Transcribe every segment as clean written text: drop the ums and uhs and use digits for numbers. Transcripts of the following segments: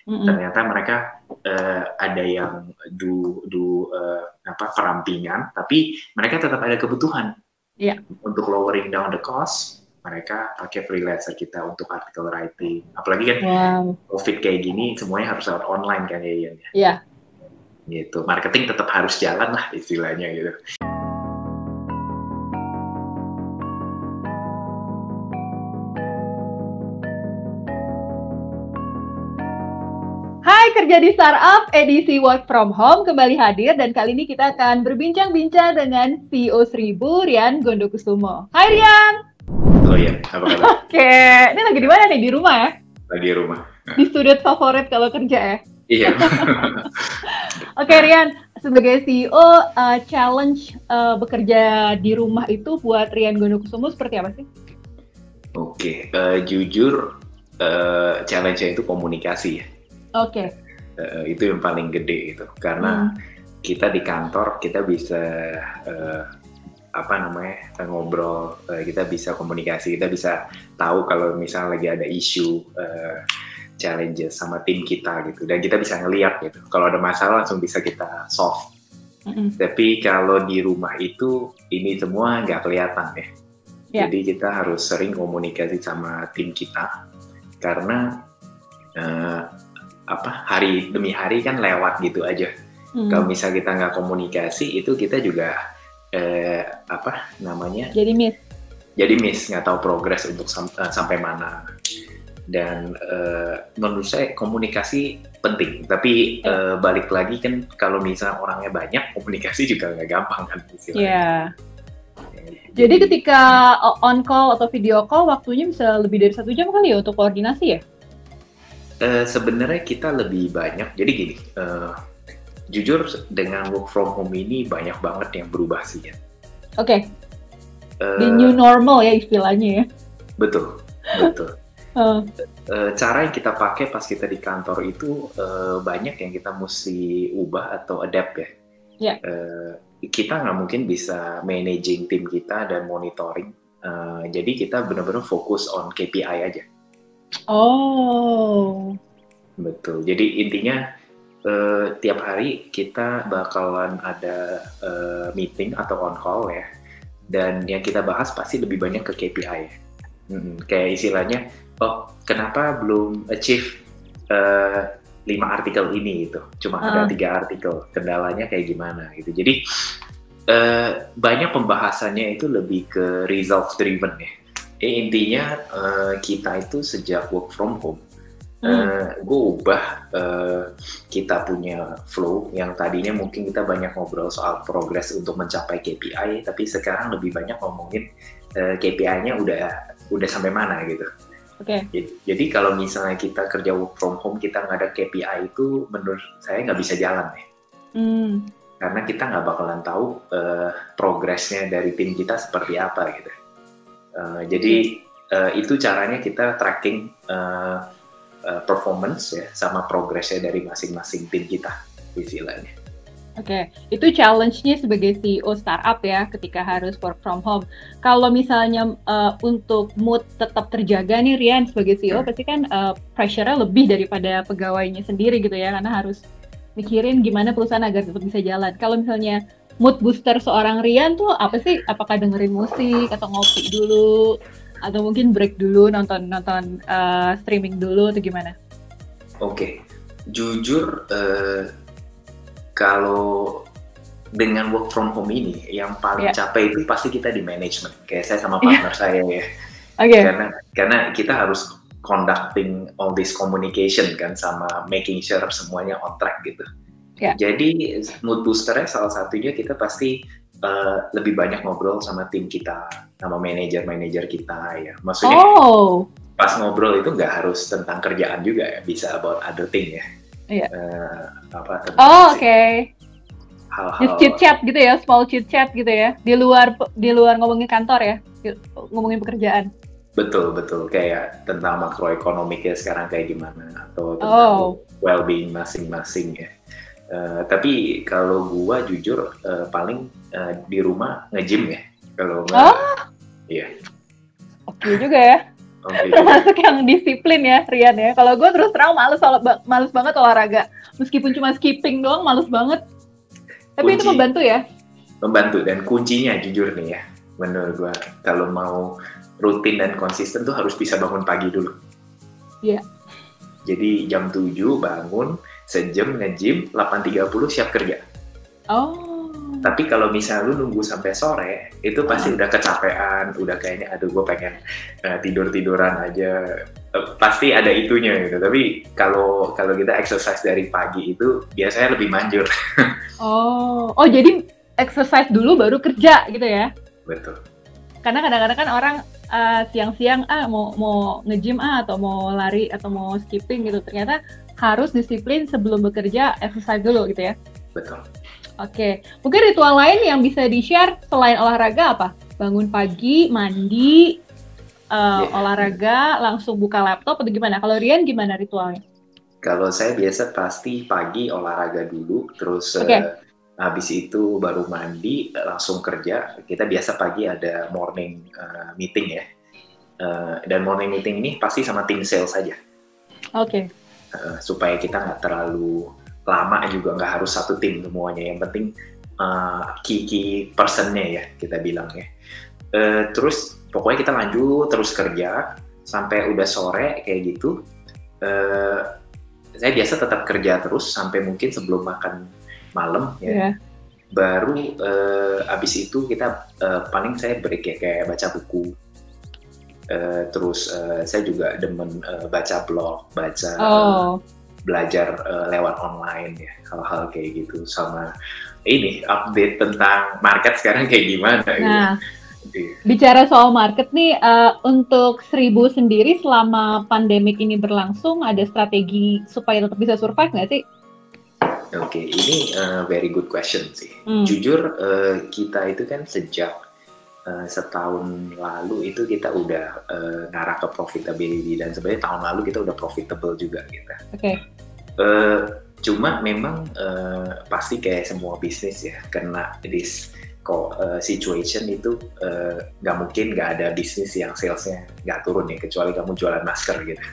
Mm-mm. Ternyata mereka ada yang perampingan, tapi mereka tetap ada kebutuhan. Iya. Untuk lowering down the cost, mereka pakai freelancer kita untuk article writing. Apalagi kan Wow. COVID kayak gini, semuanya harus lewat online kan ya Ian. Iya. Gitu. Marketing tetap harus jalan lah istilahnya gitu. Hai Kerja di Startup, edisi Work From Home kembali hadir dan kali ini kita akan berbincang-bincang dengan CEO 1000, Rian Gondokusumo. Hai Rian! Oh iya, apa kabar? Oke, ini lagi di mana nih? Di rumah ya? Lagi di rumah. Di sudut favorit kalau kerja ya? Iya. Oke Rian, sebagai CEO, challenge bekerja di rumah itu buat Rian Gondokusumo seperti apa sih? Oke, jujur challenge-nya itu komunikasi ya. Oke. Itu yang paling gede itu, karena kita di kantor kita bisa ngobrol, kita bisa komunikasi, kita bisa tahu kalau misalnya lagi ada isu challenges sama tim kita gitu, dan kita bisa ngeliat gitu kalau ada masalah langsung bisa kita solve. Tapi kalau di rumah itu ini semua nggak kelihatan ya. Jadi kita harus sering komunikasi sama tim kita, karena hari demi hari kan lewat gitu aja. Kalau misalnya kita nggak komunikasi, itu kita juga jadi miss, nggak tahu progres untuk sampai mana. Dan menurut saya komunikasi penting, tapi balik lagi kan kalau misalnya orangnya banyak, komunikasi juga nggak gampang kan istilahnya. Jadi ketika on call atau video call, waktunya bisa lebih dari 1 jam kali ya untuk koordinasi ya? Sebenarnya kita lebih banyak, jadi gini, jujur dengan work from home ini banyak banget yang berubah sih ya. Oke. The new normal ya istilahnya ya. Betul. Cara yang kita pakai pas kita di kantor itu banyak yang kita mesti ubah atau adapt ya. Yeah. Kita nggak mungkin bisa managing tim kita dan monitoring, jadi kita benar-benar fokus on KPI aja. Oh. Betul. Jadi intinya tiap hari kita bakalan ada meeting atau on call ya, dan yang kita bahas pasti lebih banyak ke KPI. Kayak istilahnya, kenapa belum achieve 5 artikel ini gitu, cuma ada 3 artikel, kendalanya kayak gimana gitu. Jadi banyak pembahasannya itu lebih ke result driven ya. Intinya kita itu sejak work from home, gue ubah kita punya flow yang tadinya mungkin kita banyak ngobrol soal progres untuk mencapai KPI, tapi sekarang lebih banyak ngomongin KPI-nya udah sampai mana gitu. Okay. Jadi kalau misalnya kita kerja work from home, kita nggak ada KPI itu menurut saya nggak bisa jalan ya. Karena kita nggak bakalan tahu progresnya dari tim kita seperti apa gitu. Jadi itu caranya kita tracking performance ya, sama progresnya dari masing-masing tim kita istilahnya. Oke, itu challenge-nya sebagai CEO startup ya, ketika harus work from home. Kalau misalnya untuk mood tetap terjaga nih Rian, sebagai CEO pasti kan pressure-nya lebih daripada pegawainya sendiri gitu ya, karena harus mikirin gimana perusahaan agar tetap bisa jalan. Kalau misalnya mood booster seorang Rian tuh apa sih? Apakah dengerin musik, atau ngopi dulu, atau mungkin break dulu, nonton streaming dulu, atau gimana? Oke, jujur kalau dengan work from home ini, yang paling capek itu pasti kita di manajemen. Kayak saya sama partner saya ya. Okay. Karena kita harus conducting all this communication kan, sama making sure semuanya on track gitu. Jadi mood boosternya salah satunya kita pasti lebih banyak ngobrol sama tim kita, sama manajer kita ya. Maksudnya pas ngobrol itu nggak harus tentang kerjaan juga ya, bisa about other thing ya. Just chit chat gitu ya, small chit chat gitu ya, di luar ngomongin kantor ya, ngomongin pekerjaan. Betul, kayak tentang makroekonomiknya sekarang kayak gimana, atau tentang well-being masing-masing ya. Tapi kalau gua jujur paling di rumah nge-gym ya, kalau nggak. Iya. Oke juga ya. Oke. Termasuk yang disiplin ya, Rian ya. Kalau gue terus terang males banget olahraga. Meskipun cuma skipping doang, males banget. Tapi itu membantu ya? Membantu, dan kuncinya jujur nih ya, menurut gue kalau mau rutin dan konsisten tuh harus bisa bangun pagi dulu. Iya. Jadi jam 7 bangun, sejam nge-gym, 8.30 siap kerja. Oh. Tapi kalau misal lu nunggu sampai sore, itu pasti udah kecapean, udah kayaknya aduh gue pengen tidur-tiduran aja. Pasti ada itunya gitu. Tapi kalau kita exercise dari pagi itu biasanya lebih manjur. Oh jadi exercise dulu baru kerja gitu ya? Betul. Karena kadang-kadang kan orang siang-siang mau nge-gym atau mau lari atau mau skipping gitu, ternyata harus disiplin sebelum bekerja, exercise dulu gitu ya? Betul. Oke, mungkin ritual lain yang bisa di-share selain olahraga apa? Bangun pagi, mandi, olahraga, langsung buka laptop atau gimana? Kalau Rian gimana ritualnya? Kalau saya biasa pasti pagi olahraga dulu, terus habis itu baru mandi, langsung kerja. Kita biasa pagi ada morning meeting ya. Dan morning meeting ini pasti sama tim sales saja. Oke. Supaya kita nggak terlalu lama, juga nggak harus satu tim semuanya. Yang penting key personnya ya, kita bilang ya. Terus pokoknya kita lanjut terus kerja sampai udah sore kayak gitu. Saya biasa tetap kerja terus sampai mungkin sebelum makan malam ya. Yeah. Baru abis itu kita paling saya break ya, kayak baca buku. Terus saya juga demen baca blog, belajar lewat online ya, hal-hal kayak gitu, sama ini update tentang market sekarang kayak gimana. Nah, gitu. Bicara soal market nih, untuk Seribu sendiri selama pandemik ini berlangsung, ada strategi supaya tetap bisa survive nggak sih? Oke, ini very good question sih. Jujur kita itu kan sejak setahun lalu itu kita udah ngarah ke profitability, dan sebenarnya tahun lalu kita udah profitable juga gitu. Oke. Cuma memang pasti kayak semua bisnis ya, kena this situation itu nggak mungkin nggak ada bisnis yang salesnya nggak turun ya, kecuali kamu jualan masker gitu.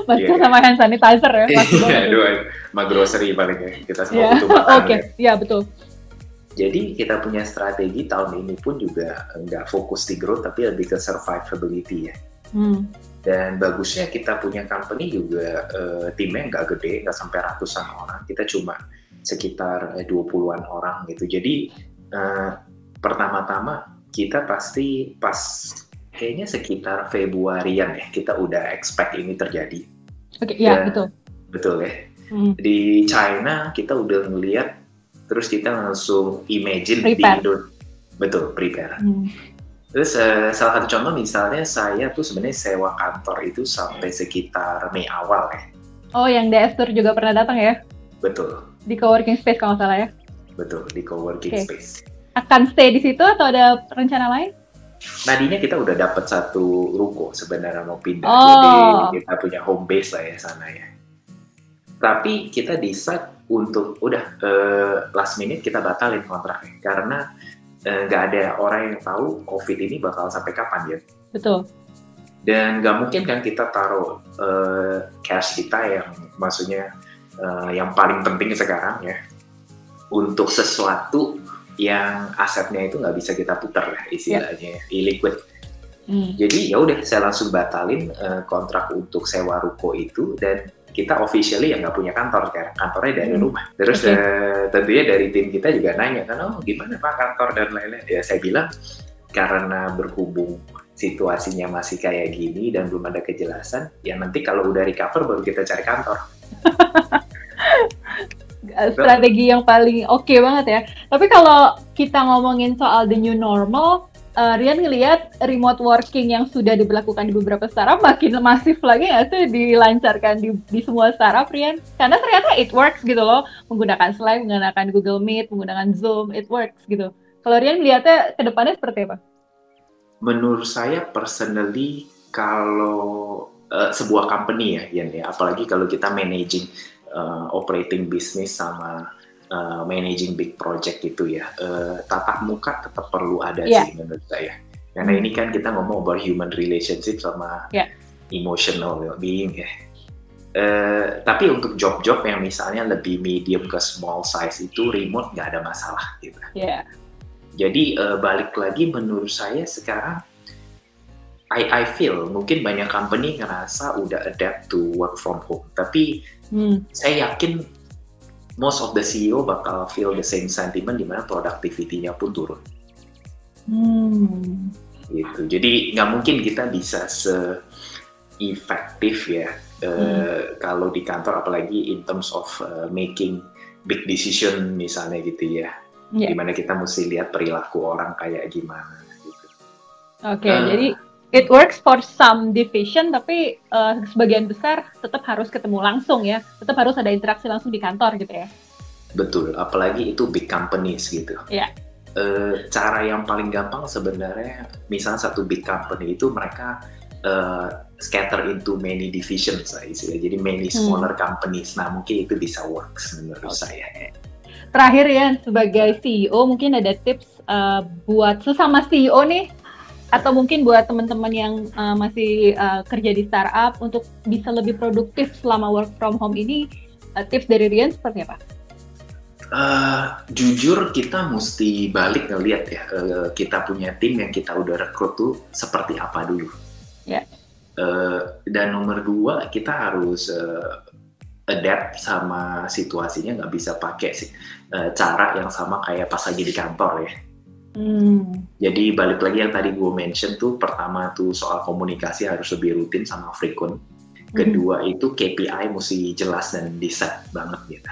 Masker sama hand sanitizer ya. Iya, sama grocery paling ya, kita semua butuh makan. Oke, iya betul. Jadi kita punya strategi tahun ini pun juga nggak fokus di growth, tapi lebih ke survivability ya. Dan bagusnya kita punya company juga timnya nggak gede, nggak sampai ratusan orang. Kita cuma sekitar 20-an orang gitu. Jadi pertama-tama kita pasti pas kayaknya sekitar Februarian ya, kita udah expect ini terjadi. Oke, iya betul. Betul ya. Di China kita udah ngelihat, terus kita langsung imagine prepare. Betul, prepare. Terus salah satu contoh misalnya saya tuh sebenarnya sewa kantor itu sampai sekitar Mei awal ya. Oh, yang DS Tour juga pernah datang ya? Betul. Di coworking space kalau nggak salah ya? Betul, di coworking space. Akan stay di situ atau ada rencana lain? Tadinya kita udah dapat satu ruko sebenarnya mau pindah, jadi kita punya home base lah ya sana ya. Tapi kita decide untuk last minute kita batalin kontraknya karena nggak ada orang yang tahu COVID ini bakal sampai kapan ya. Betul. Dan nggak mungkin kan kita taruh cash kita yang maksudnya yang paling penting sekarang ya untuk sesuatu yang asetnya itu nggak bisa kita putar lah istilahnya, illiquid. Jadi ya udah saya langsung batalin kontrak untuk sewa ruko itu, dan kita officially nggak punya kantor sekarang, kantornya dari rumah. Terus tentunya dari tim kita juga nanya kan, oh gimana Pak kantor dan lain-lain. Ya saya bilang karena berhubung situasinya masih kayak gini dan belum ada kejelasan, ya nanti kalau udah recover baru kita cari kantor. Strategi yang paling oke banget ya. Tapi kalau kita ngomongin soal the new normal, Rian ngelihat remote working yang sudah diberlakukan di beberapa startup makin masif lagi nggak sih dilancarkan di semua startup, Rian? Karena ternyata it works gitu loh, menggunakan Slack, menggunakan Google Meet, menggunakan Zoom, it works gitu. Kalau Rian melihatnya ke depannya seperti apa? Menurut saya personally, kalau sebuah company ya, apalagi kalau kita managing operating business sama managing big project gitu ya, tatap muka tetap perlu ada sih menurut saya. Karena ini kan kita ngomong about human relationship sama emotional well-being ya. Tapi untuk job-job yang misalnya lebih medium ke small size itu remote nggak ada masalah gitu. Jadi balik lagi menurut saya sekarang I feel mungkin banyak company ngerasa udah adapt to work from home. Tapi saya yakin most of the CEO bakal feel the same sentiment di mana productivity-nya pun turun. Gitu. Jadi nggak mungkin kita bisa se-efektif ya kalau di kantor, apalagi in terms of making big decision misalnya gitu ya. Dimana kita mesti lihat perilaku orang kayak gimana gitu. Jadi it works for some division, tapi sebagian besar tetap harus ketemu langsung ya, tetap harus ada interaksi langsung di kantor gitu ya. Betul, apalagi itu big companies gitu. Cara yang paling gampang sebenarnya, misalnya satu big company itu mereka scatter into many divisions lah istilahnya, jadi many smaller companies. Nah mungkin itu bisa works menurut saya. Terakhir ya, sebagai CEO mungkin ada tips buat sesama CEO nih, atau mungkin buat teman-teman yang masih kerja di startup untuk bisa lebih produktif selama work from home ini, tips dari Rian seperti apa? Jujur kita mesti balik ngeliat ya, kita punya tim yang kita udah rekrut tuh seperti apa dulu. Dan nomor 2, kita harus adapt sama situasinya, nggak bisa pakai cara yang sama kayak pas lagi di kantor ya. Jadi balik lagi yang tadi gue mention tuh, pertama tuh soal komunikasi harus lebih rutin sama frequent. Kedua itu KPI mesti jelas dan di-set banget gitu.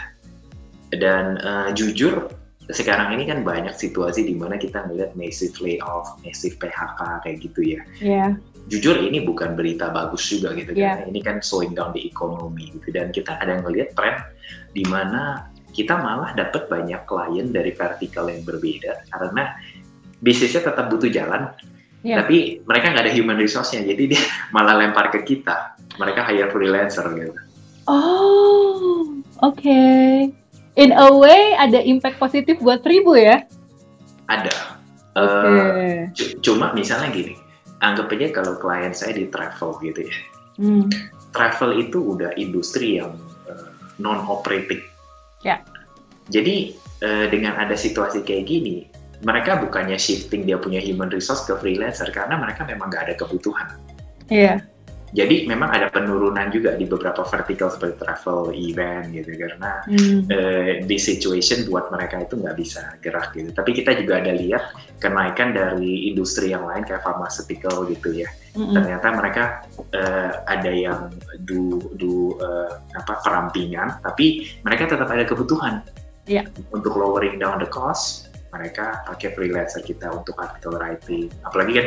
Dan jujur sekarang ini kan banyak situasi di mana kita ngeliat massive layoff, massive PHK kayak gitu ya. Jujur ini bukan berita bagus juga gitu, karena ini kan slowing down the economy gitu. Dan kita ada ngeliat tren di mana kita malah dapat banyak klien dari vertikal yang berbeda, karena bisnisnya tetap butuh jalan, tapi mereka nggak ada human resource-nya, jadi dia malah lempar ke kita. Mereka hire freelancer gitu. Oke. In a way ada impact positif buat Tribu ya? Ada. Cuma misalnya gini, anggap aja kalau klien saya di travel gitu ya. Travel itu udah industri yang non-operating. Jadi dengan ada situasi kayak gini, mereka bukannya shifting dia punya human resource ke freelancer, karena mereka memang nggak ada kebutuhan. Jadi memang ada penurunan juga di beberapa vertical seperti travel, event gitu, karena di situation buat mereka itu nggak bisa gerak gitu. Tapi kita juga ada lihat kenaikan dari industri yang lain kayak pharmaceutical gitu ya. Ternyata mereka ada yang perampingan, tapi mereka tetap ada kebutuhan untuk lowering down the cost. Mereka pakai freelancer kita untuk article writing. Apalagi kan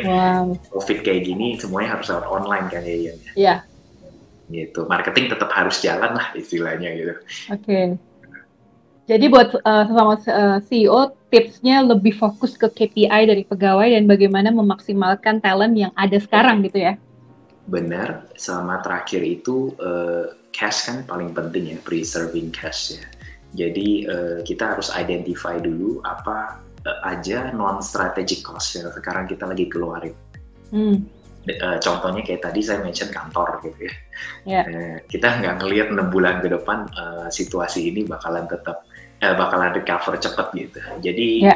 COVID kayak gini, semuanya harus lewat online kan ya. Gitu. Marketing tetap harus jalan lah istilahnya gitu. Jadi buat sesama CEO, tipsnya lebih fokus ke KPI dari pegawai dan bagaimana memaksimalkan talent yang ada sekarang gitu ya? Benar. Sama terakhir itu cash kan paling penting ya, preserving cash ya. Jadi kita harus identify dulu apa aja non-strategic cost yang sekarang kita lagi keluarin. Contohnya kayak tadi saya mention kantor gitu ya. Kita nggak ngelihat 6 bulan ke depan situasi ini bakalan recover cepat gitu. Jadi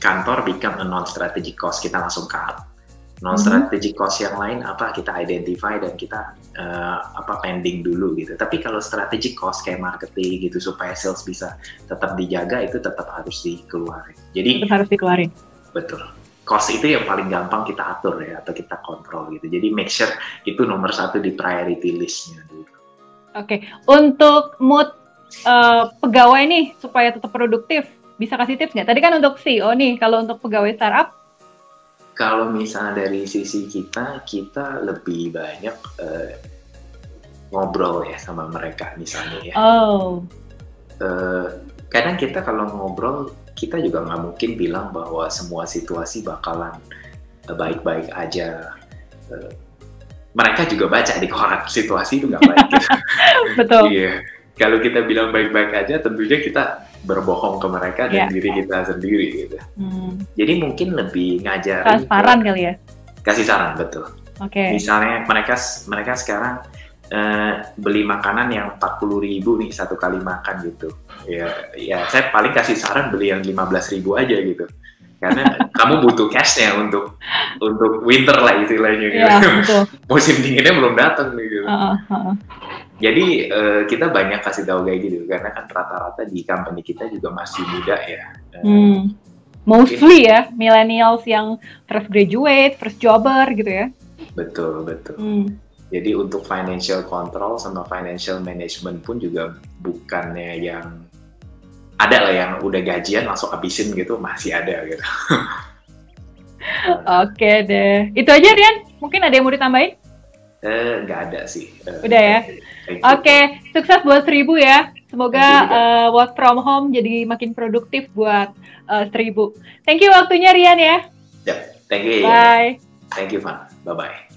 kantor become a non-strategic cost, kita langsung cut. Non-strategic cost yang lain apa kita identify dan kita pending dulu gitu. Tapi kalau strategic cost kayak marketing gitu supaya sales bisa tetap dijaga, itu tetap harus dikeluarin. Jadi tetap harus dikeluarin. Betul. Cost itu yang paling gampang kita atur ya, atau kita kontrol gitu. Jadi make sure itu nomor 1 di priority list-nya dulu. Untuk mood pegawai nih supaya tetap produktif, bisa kasih tips nggak? Tadi kan untuk CEO nih, kalau untuk pegawai startup? Kalau misalnya dari sisi kita lebih banyak ngobrol ya sama mereka misalnya ya. Kadang kita kalau ngobrol, kita juga nggak mungkin bilang bahwa semua situasi bakalan baik-baik aja. Mereka juga baca di koran situasi itu nggak baik. Gitu. Betul. Iya. Kalau kita bilang baik-baik aja, tentunya kita berbohong ke mereka dan diri kita sendiri gitu. Jadi mungkin lebih ngajarin transparan kali ya. Kasih saran, betul. Misalnya mereka sekarang beli makanan yang 40.000 nih satu kali makan gitu. Ya saya paling kasih saran beli yang 15.000 aja gitu. Karena kamu butuh cashnya untuk winter lah istilahnya gitu. Betul. Musim dinginnya belum datang gitu. Jadi kita banyak kasih tahu kayak gitu karena kan rata-rata di company kita juga masih muda ya. Mostly ya millennials yang fresh graduate, first jobber gitu ya. Betul. Jadi untuk financial control sama financial management pun juga bukannya yang ada lah yang udah gajian langsung habisin gitu, masih ada gitu. Oke deh. Itu aja Rian? Mungkin ada yang mau ditambahin? Nggak ada sih. Udah ya? Oke, sukses buat 1000 ya. Semoga work from home jadi makin produktif buat 1000. Thank you waktunya Rian ya. Thank you. Bye. Thank you, Van. Bye-bye.